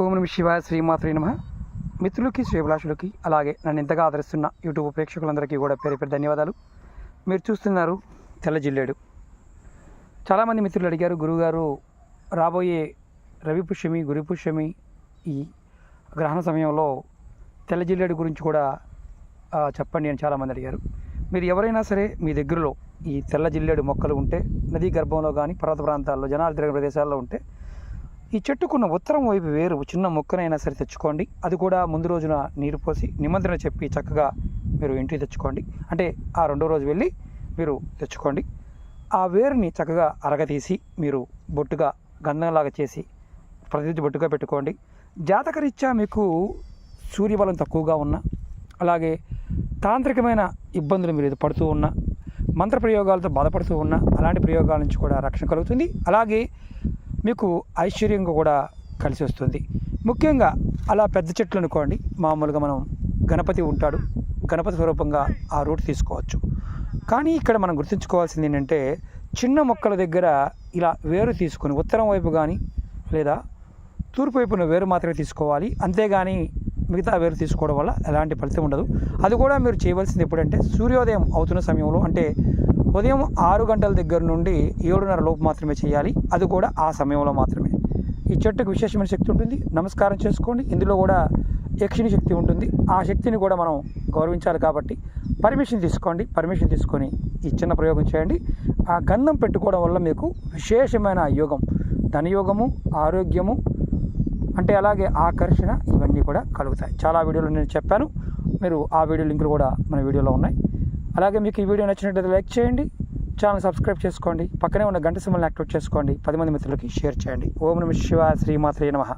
ఓం నమః శివాయ, శ్రీమాత్రే నమః. మిత్రులకి, శ్రేభిలాషులకి, అలాగే నన్ను ఎంతగా ఆదరిస్తున్న యూట్యూబ్ ప్రేక్షకులందరికీ కూడా పేరు పేరు ధన్యవాదాలు. మీరు చూస్తున్నారు తెల్ల జిల్లేడు. చాలామంది మిత్రులు అడిగారు, గురువుగారు రాబోయే రవి పుష్యమి, గురు పుష్యమి ఈ గ్రహణ సమయంలో తెల్ల జిల్లేడు గురించి కూడా చెప్పండి అని చాలామంది అడిగారు. మీరు ఎవరైనా సరే మీ దగ్గరలో ఈ తెల్ల జిల్లేడు మొక్కలు ఉంటే, నదీ గర్భంలో కానీ పర్వత ప్రాంతాల్లో జనాలు తిరిగిన ప్రదేశాల్లో ఉంటే, ఈ చెట్టుకున్న ఉత్తరం వైపు వేరు చిన్న మొక్కనైనా సరే తెచ్చుకోండి. అది కూడా ముందు రోజున నీరు పోసి నిమంత్రణ చెప్పి చక్కగా మీరు ఇంటికి తెచ్చుకోండి. అంటే ఆ రెండో రోజు వెళ్ళి మీరు తెచ్చుకోండి. ఆ వేరుని చక్కగా అరగతీసి మీరు బొట్టుగా గంధంలాగా చేసి ప్రతిరోజు బొట్టుగా పెట్టుకోండి. జాతకరీత్యా మీకు సూర్యబలం తక్కువగా ఉన్న, అలాగే తాంత్రికమైన ఇబ్బందులు మీరు పడుతూ ఉన్న, మంత్ర ప్రయోగాలతో బాధపడుతూ ఉన్న అలాంటి ప్రయోగాల నుంచి కూడా రక్షణ కలుగుతుంది. అలాగే మీకు ఐశ్వర్యంగా కూడా కలిసి వస్తుంది. ముఖ్యంగా అలా పెద్ద చెట్లు అనుకోండి, మామూలుగా మనం గణపతి ఉంటాడు, గణపతి స్వరూపంగా ఆ రూట్ తీసుకోవచ్చు. కానీ ఇక్కడ మనం గుర్తుంచుకోవాల్సింది ఏంటంటే, చిన్న మొక్కల దగ్గర ఇలా వేరు తీసుకొని ఉత్తరం వైపు కానీ లేదా తూర్పు వైపున వేరు మాత్రమే తీసుకోవాలి. అంతేగాని మిగతా వేరు తీసుకోవడం వల్ల ఎలాంటి ఫలితం ఉండదు. అది కూడా మీరు చేయవలసింది ఎప్పుడంటే సూర్యోదయం అవుతున్న సమయంలో, అంటే ఉదయం 6 గంటల దగ్గర నుండి 7:30 లోపు మాత్రమే చేయాలి. అది కూడా ఆ సమయంలో మాత్రమే. ఈ చెట్టుకు విశేషమైన శక్తి ఉంటుంది. నమస్కారం చేసుకోండి. ఇందులో కూడా యక్షిణి శక్తి ఉంటుంది. ఆ శక్తిని కూడా మనం గౌరవించాలి కాబట్టి పర్మిషన్ తీసుకోండి. పర్మిషన్ తీసుకొని ఈ చిన్న ప్రయోగం చేయండి. ఆ గంధం పెట్టుకోవడం వల్ల మీకు విశేషమైన యోగం, ధనయోగము, ఆరోగ్యము, అంటే అలాగే ఆకర్షణ, ఇవన్నీ కూడా కలుగుతాయి. చాలా వీడియోలు నేను చెప్పాను. మీరు ఆ వీడియో లింకులు కూడా మన వీడియోలో ఉన్నాయి. అలాగే మీకు ఈ వీడియో నచ్చినట్లయితే లైక్ చేయండి, ఛానల్ సబ్స్క్రైబ్ చేసుకోండి, పక్కనే ఉన్న గంట సింబల్ని యాక్టివేట్ చేసుకోండి, 10 మంది మిత్రులకి షేర్ చేయండి. ఓం నమః శివాయ, శ్రీమాత్రే నమః.